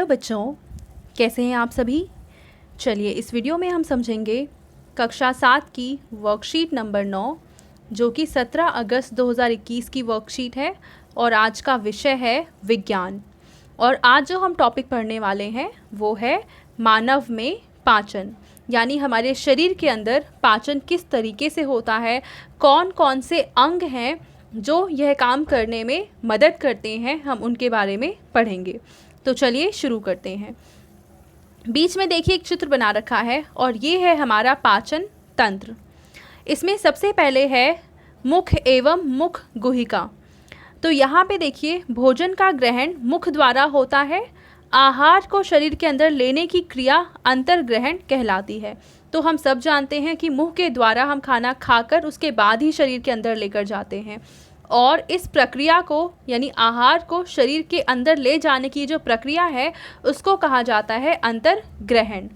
Hello बच्चों, कैसे हैं आप सभी। चलिए इस वीडियो में हम समझेंगे कक्षा 7 की वर्कशीट नंबर 9 जो कि 17 अगस्त 2021 की वर्कशीट है और आज का विषय है विज्ञान। और आज जो हम टॉपिक पढ़ने वाले हैं वो है मानव में पाचन, यानी हमारे शरीर के अंदर पाचन किस तरीके से होता है, कौन कौन से अंग हैं जो यह काम करने में मदद करते हैं, हम उनके बारे में पढ़ेंगे। तो चलिए शुरू करते हैं। बीच में देखिए एक चित्र बना रखा है और ये है हमारा पाचन तंत्र। इसमें सबसे पहले है मुख एवं मुख गुहिका। तो यहाँ पे देखिए भोजन का ग्रहण मुख द्वारा होता है। आहार को शरीर के अंदर लेने की क्रिया अंतर्ग्रहण कहलाती है। तो हम सब जानते हैं कि मुंह के द्वारा हम खाना खाकर उसके बाद ही शरीर के अंदर लेकर जाते हैं और इस प्रक्रिया को यानी आहार को शरीर के अंदर ले जाने की जो प्रक्रिया है उसको कहा जाता है अंतर्ग्रहण।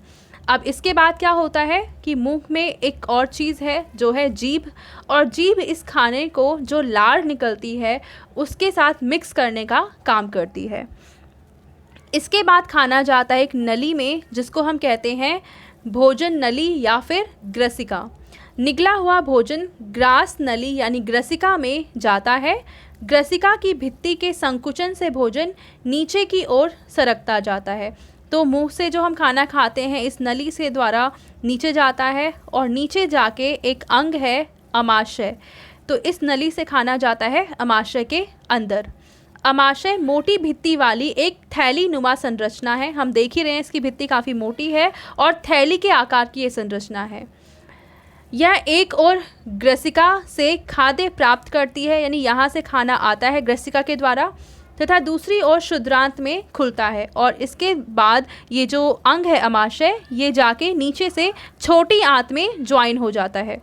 अब इसके बाद क्या होता है कि मुंह में एक और चीज़ है जो है जीभ, और जीभ इस खाने को जो लार निकलती है उसके साथ मिक्स करने का काम करती है। इसके बाद खाना जाता है एक नली में जिसको हम कहते हैं भोजन नली या फिर ग्रसिका। निगला हुआ भोजन ग्रास नली यानी ग्रसिका में जाता है। ग्रसिका की भित्ति के संकुचन से भोजन नीचे की ओर सरकता जाता है। तो मुंह से जो हम खाना खाते हैं इस नली से द्वारा नीचे जाता है और नीचे जाके एक अंग है अमाशय। तो इस नली से खाना जाता है अमाशय के अंदर। अमाशय मोटी भित्ति वाली एक थैली नुमा संरचना है। हम देख ही रहे हैं इसकी भित्ति काफ़ी मोटी है और थैली के आकार की ये संरचना है। यह एक और ग्रसिका से खाद्य प्राप्त करती है, यानी यहाँ से खाना आता है ग्रसिका के द्वारा, तथा दूसरी ओर शुद्रांत में खुलता है और इसके बाद ये जो अंग है अमाशय ये जाके नीचे से छोटी आंत में ज्वाइन हो जाता है।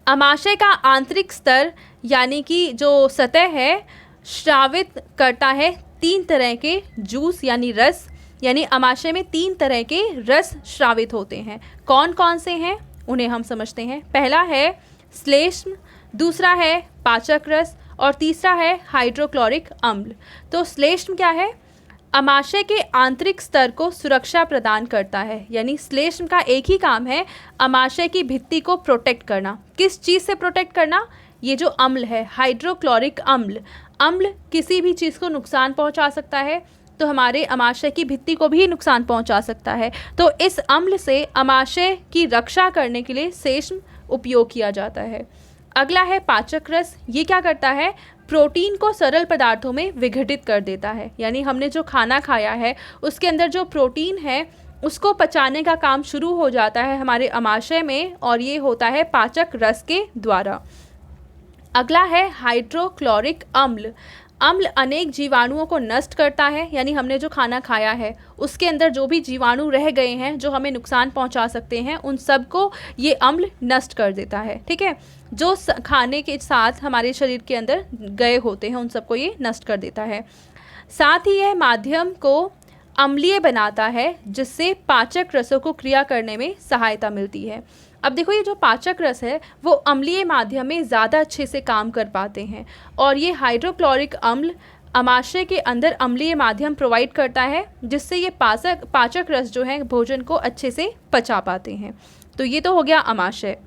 अमाशय का आंतरिक स्तर यानी कि जो सतह है श्रावित करता है 3 तरह के जूस यानी रस, यानी अमाशय में 3 तरह के रस श्रावित होते हैं। कौन कौन से हैं उन्हें हम समझते हैं। पहला है श्लेष्म, दूसरा है पाचक रस और तीसरा है हाइड्रोक्लोरिक अम्ल। तो श्लेष्म क्या है? अमाशय के आंतरिक स्तर को सुरक्षा प्रदान करता है, यानी श्लेष्म का एक ही काम है अमाशय की भित्ति को प्रोटेक्ट करना। किस चीज़ से प्रोटेक्ट करना? ये जो अम्ल है हाइड्रोक्लोरिक अम्ल, अम्ल किसी भी चीज़ को नुकसान पहुंचा सकता है, तो हमारे अमाशय की भित्ति को भी नुकसान पहुंचा सकता है। तो इस अम्ल से अमाशय की रक्षा करने के लिए श्लेष्म उपयोग किया जाता है। अगला है पाचक रस। ये क्या करता है? प्रोटीन को सरल पदार्थों में विघटित कर देता है, यानी हमने जो खाना खाया है उसके अंदर जो प्रोटीन है उसको पचाने का काम शुरू हो जाता है हमारे अमाशय में और ये होता है पाचक रस के द्वारा। अगला है हाइड्रोक्लोरिक अम्ल। अम्ल अनेक जीवाणुओं को नष्ट करता है, यानी हमने जो खाना खाया है उसके अंदर जो भी जीवाणु रह गए हैं जो हमें नुकसान पहुंचा सकते हैं उन सब को ये अम्ल नष्ट कर देता है। ठीक है, जो खाने के साथ हमारे शरीर के अंदर गए होते हैं उन सबको ये नष्ट कर देता है। साथ ही यह माध्यम को अम्लीय बनाता है जिससे पाचक रसों को क्रिया करने में सहायता मिलती है। अब देखो ये जो पाचक रस है वो अम्लीय माध्यम में ज़्यादा अच्छे से काम कर पाते हैं और ये हाइड्रोक्लोरिक अम्ल अमाशय के अंदर अम्लीय माध्यम प्रोवाइड करता है जिससे ये पाचक रस जो है भोजन को अच्छे से पचा पाते हैं। तो ये तो हो गया अमाशय।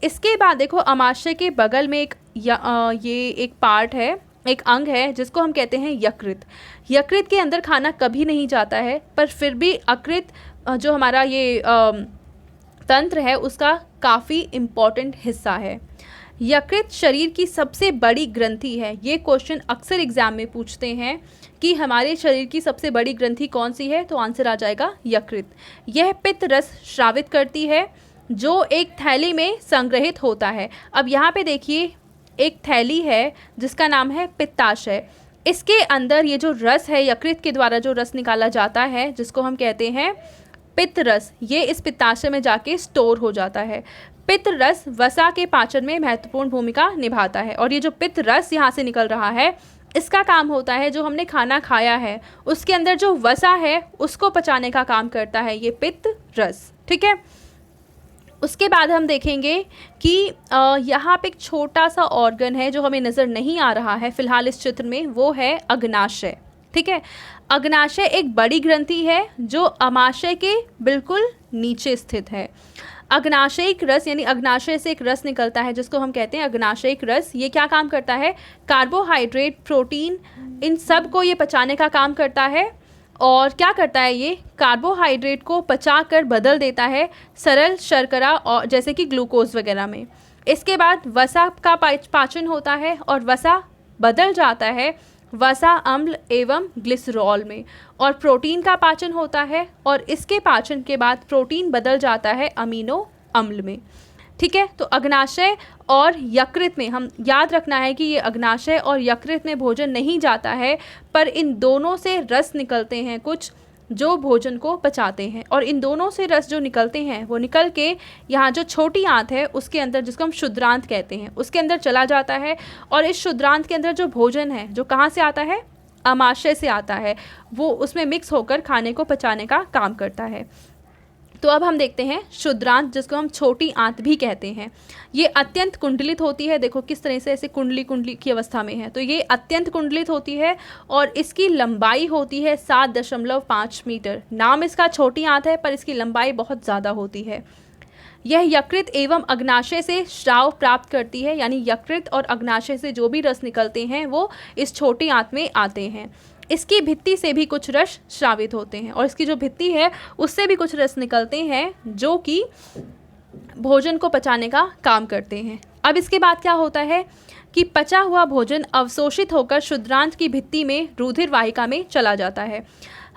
इसके बाद देखो अमाशय के बगल में ये एक पार्ट है, एक अंग है जिसको हम कहते हैं यकृत। यकृत के अंदर खाना कभी नहीं जाता है पर फिर भी यकृत जो हमारा ये तंत्र है उसका काफ़ी इम्पॉर्टेंट हिस्सा है। यकृत शरीर की सबसे बड़ी ग्रंथि है। ये क्वेश्चन अक्सर एग्जाम में पूछते हैं कि हमारे शरीर की सबसे बड़ी ग्रंथि कौन सी है, तो आंसर आ जाएगा यकृत। यह पित्त रस स्रावित करती है जो एक थैली में संग्रहित होता है। अब यहाँ पे देखिए एक थैली है जिसका नाम है पित्ताशय। इसके अंदर ये जो रस है यकृत के द्वारा जो रस निकाला जाता है जिसको हम कहते हैं पित्त रस, ये इस पित्ताशय में जाके स्टोर हो जाता है। पित्त रस वसा के पाचन में महत्वपूर्ण भूमिका निभाता है और ये जो पित्त रस यहाँ से निकल रहा है इसका काम होता है जो हमने खाना खाया है उसके अंदर जो वसा है उसको पचाने का काम करता है ये पित्त रस। ठीक है, उसके बाद हम देखेंगे कि यहाँ पे एक छोटा सा ऑर्गन है जो हमें नज़र नहीं आ रहा है फ़िलहाल इस चित्र में, वो है अग्नाशय। ठीक है, अग्नाशय एक बड़ी ग्रंथि है जो अमाशय के बिल्कुल नीचे स्थित है। अग्नाशयिक रस यानी अग्नाशय से एक रस निकलता है जिसको हम कहते हैं अग्नाशयिक रस। ये क्या काम करता है? कार्बोहाइड्रेट, प्रोटीन, इन सब को ये पचाने का काम करता है। और क्या करता है? ये कार्बोहाइड्रेट को पचाकर बदल देता है सरल शर्करा और जैसे कि ग्लूकोज वगैरह में। इसके बाद वसा का पाचन होता है और वसा बदल जाता है वसा अम्ल एवं ग्लिसरॉल में। और प्रोटीन का पाचन होता है और इसके पाचन के बाद प्रोटीन बदल जाता है अमीनो अम्ल में। ठीक है, तो अग्नाशय और यकृत में हम याद रखना है कि ये अग्नाशय और यकृत में भोजन नहीं जाता है, पर इन दोनों से रस निकलते हैं कुछ जो भोजन को पचाते हैं। और इन दोनों से रस जो निकलते हैं वो निकल के यहाँ जो छोटी आंत है उसके अंदर, जिसको हम शुद्रांत कहते हैं, उसके अंदर चला जाता है। और इस शुद्रांत के अंदर जो भोजन है जो कहाँ से आता है? अमाशय से आता है। वो उसमें मिक्स होकर खाने को पचाने का काम करता है। तो अब हम देखते हैं शुद्रांत, जिसको हम छोटी आंत भी कहते हैं। ये अत्यंत कुंडलित होती है। देखो किस तरह से ऐसे कुंडली कुंडली की अवस्था में है। तो ये अत्यंत कुंडलित होती है और इसकी लंबाई होती है 7.5 मीटर। नाम इसका छोटी आंत है पर इसकी लंबाई बहुत ज़्यादा होती है। यह यकृत एवं अग्नाशय से स्राव प्राप्त करती है, यानी यकृत और अग्नाशय से जो भी रस निकलते हैं वो इस छोटी आंत में आते हैं। इसकी भित्ति से भी कुछ रस स्रावित होते हैं और इसकी जो भित्ति है उससे भी कुछ रस निकलते हैं जो कि भोजन को पचाने का काम करते हैं। अब इसके बाद क्या होता है कि पचा हुआ भोजन अवशोषित होकर शुद्रांत की भित्ति में रुधिर वाहिका में चला जाता है।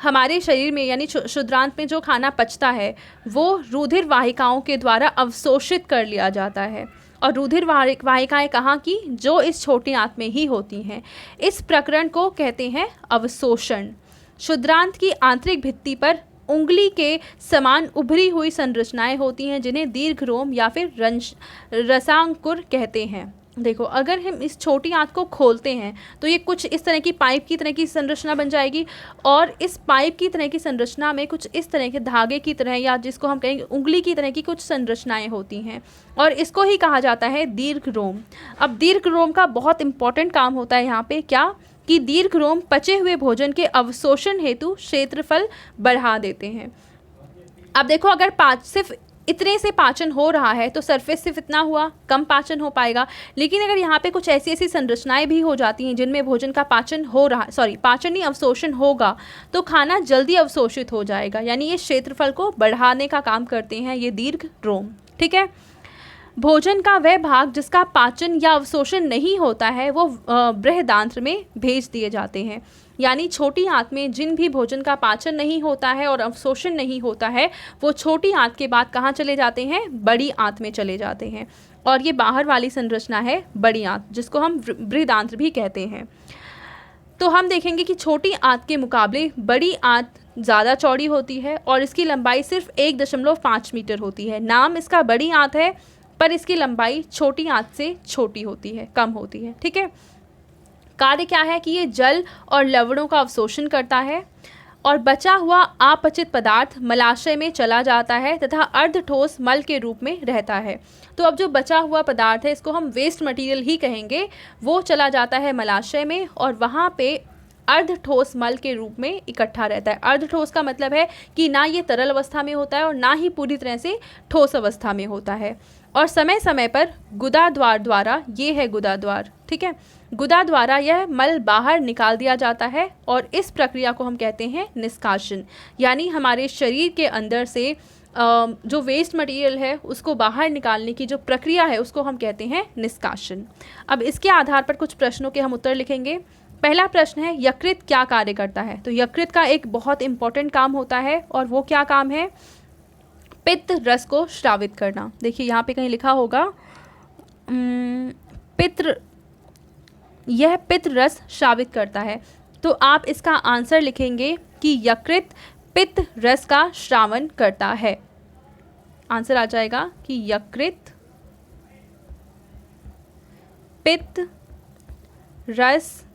हमारे शरीर में यानी शुद्रांत में जो खाना पचता है वो रुधिर वाहिकाओं के द्वारा अवशोषित कर लिया जाता है। और रुधिर वाहिकाएं कहाँ की? जो इस छोटी आंत में ही होती हैं। इस प्रकरण को कहते हैं अवशोषण। शुद्रांत की आंतरिक भित्ति पर उंगली के समान उभरी हुई संरचनाएं होती हैं जिन्हें दीर्घरोम या फिर रसांकुर कहते हैं। देखो अगर हम इस छोटी आंत को खोलते हैं तो ये कुछ इस तरह की पाइप की तरह की संरचना बन जाएगी और इस पाइप की तरह की संरचना में कुछ इस तरह के धागे की तरह या जिसको हम कहेंगे उंगली की तरह की कुछ संरचनाएं होती हैं और इसको ही कहा जाता है दीर्घरोम। अब दीर्घरोम का बहुत इंपॉर्टेंट काम होता है यहाँ पे, क्या कि दीर्घरोम पचे हुए भोजन के अवशोषण हेतु क्षेत्रफल बढ़ा देते हैं। अब देखो अगर सिर्फ इतने से पाचन हो रहा है तो सरफेस सिर्फ इतना हुआ, कम पाचन हो पाएगा। लेकिन अगर यहाँ पे कुछ ऐसी ऐसी संरचनाएं भी हो जाती हैं जिनमें भोजन का पाचन हो रहा, पाचन नहीं अवशोषण होगा, तो खाना जल्दी अवशोषित हो जाएगा। यानी ये क्षेत्रफल को बढ़ाने का काम करते हैं ये दीर्घरोम। ठीक है, भोजन का वह भाग जिसका पाचन या अवशोषण नहीं होता है वो बृहदांत्र में भेज दिए जाते हैं। यानी छोटी आंत में जिन भी भोजन का पाचन नहीं होता है और अवशोषण नहीं होता है वो छोटी आंत के बाद कहाँ चले जाते हैं? बड़ी आंत में चले जाते हैं। और ये बाहर वाली संरचना है बड़ी आंत, जिसको हम बृहदांत्र भी कहते हैं। तो हम देखेंगे कि छोटी आंत के मुकाबले बड़ी आंत ज़्यादा चौड़ी होती है और इसकी लंबाई सिर्फ 1.5 मीटर होती है। नाम इसका बड़ी आंत है पर इसकी लंबाई छोटी आंत से छोटी होती है, कम होती है। ठीक है, कार्य क्या है कि ये जल और लवणों का अवशोषण करता है और बचा हुआ अपचित पदार्थ मलाशय में चला जाता है तथा अर्ध ठोस मल के रूप में रहता है। तो अब जो बचा हुआ पदार्थ है इसको हम वेस्ट मटेरियल ही कहेंगे, वो चला जाता है मलाशय में और वहाँ पे अर्ध ठोस मल के रूप में इकट्ठा रहता है। अर्ध ठोस का मतलब है कि ना ये तरल अवस्था में होता है और ना ही पूरी तरह से ठोस अवस्था में होता है। और समय समय पर गुदा द्वार द्वारा, ये है गुदा द्वार, ठीक है, गुदा द्वारा यह मल बाहर निकाल दिया जाता है और इस प्रक्रिया को हम कहते हैं निष्कासन। यानी हमारे शरीर के अंदर से जो वेस्ट मटेरियल है उसको बाहर निकालने की जो प्रक्रिया है उसको हम कहते हैं निष्कासन। अब इसके आधार पर कुछ प्रश्नों के हम उत्तर लिखेंगे। पहला प्रश्न है यकृत क्या कार्य करता है? तो यकृत का एक बहुत इंपॉर्टेंट काम होता है और वो क्या काम है? पित्त रस को स्रावित करना। देखिए यहाँ पे कहीं लिखा होगा यह पित्त रस स्रावित करता है। तो आप इसका आंसर लिखेंगे कि यकृत पित्त रस का श्रावण करता है। आंसर आ जाएगा कि यकृत पित्त रस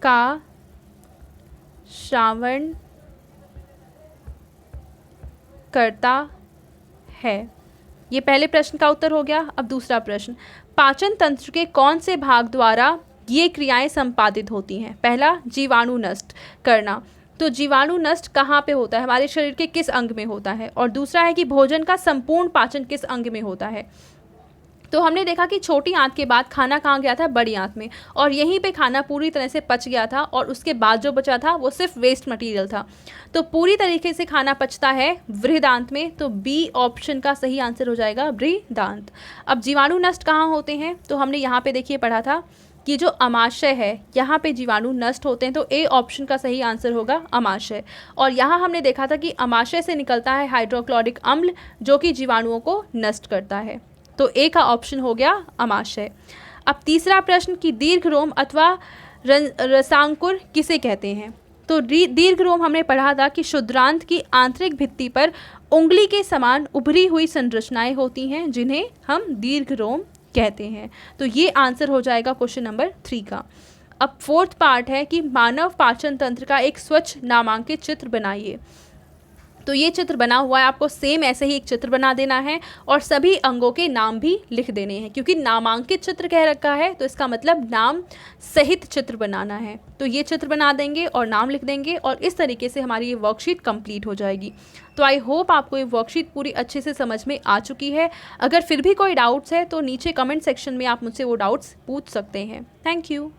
का श्रावण करता है। ये पहले प्रश्न का उत्तर हो गया। अब दूसरा प्रश्न, पाचन तंत्र के कौन से भाग द्वारा ये क्रियाएं संपादित होती हैं? पहला, जीवाणु नष्ट करना, तो जीवाणु नष्ट कहाँ पे होता है, हमारे शरीर के किस अंग में होता है। और दूसरा है कि भोजन का संपूर्ण पाचन किस अंग में होता है। तो हमने देखा कि छोटी आंत के बाद खाना कहाँ गया था, बड़ी आंत में, और यहीं पे खाना पूरी तरह से पच गया था और उसके बाद जो बचा था वो सिर्फ वेस्ट मटेरियल था। तो पूरी तरीके से खाना पचता है बृहदांत में। तो बी ऑप्शन का सही आंसर हो जाएगा बृहदांत। अब जीवाणु नष्ट कहाँ होते हैं, तो हमने यहाँ पे देखिए पढ़ा था कि जो अमाशय है यहाँ पे जीवाणु नष्ट होते हैं। तो ए ऑप्शन का सही आंसर होगा अमाशय। और यहाँ हमने देखा था कि अमाशय से निकलता है हाइड्रोक्लोरिक अम्ल जो कि जीवाणुओं को नष्ट करता है। तो ए का ऑप्शन हो गया अमाशय। अब तीसरा प्रश्न कि दीर्घ रोम अथवा रसांकुर किसे कहते हैं। तो दीर्घ रोम हमने पढ़ा था कि शुद्रांत की आंतरिक भित्ति पर उंगली के समान उभरी हुई संरचनाएं होती हैं जिन्हें हम दीर्घ रोम कहते हैं। तो ये आंसर हो जाएगा क्वेश्चन नंबर 3 का। अब फोर्थ पार्ट है कि मानव पाचन तंत्र का एक स्वच्छ नामांकित चित्र बनाइए। तो ये चित्र बना हुआ है, आपको सेम ऐसे ही एक चित्र बना देना है और सभी अंगों के नाम भी लिख देने हैं। क्योंकि नामांकित चित्र कह रखा है तो इसका मतलब नाम सहित चित्र बनाना है। तो ये चित्र बना देंगे और नाम लिख देंगे और इस तरीके से हमारी ये वर्कशीट कंप्लीट हो जाएगी। तो आई होप आपको ये वर्कशीट पूरी अच्छे से समझ में आ चुकी है। अगर फिर भी कोई डाउट्स है तो नीचे कमेंट सेक्शन में आप मुझसे वो डाउट्स पूछ सकते हैं। Thank you.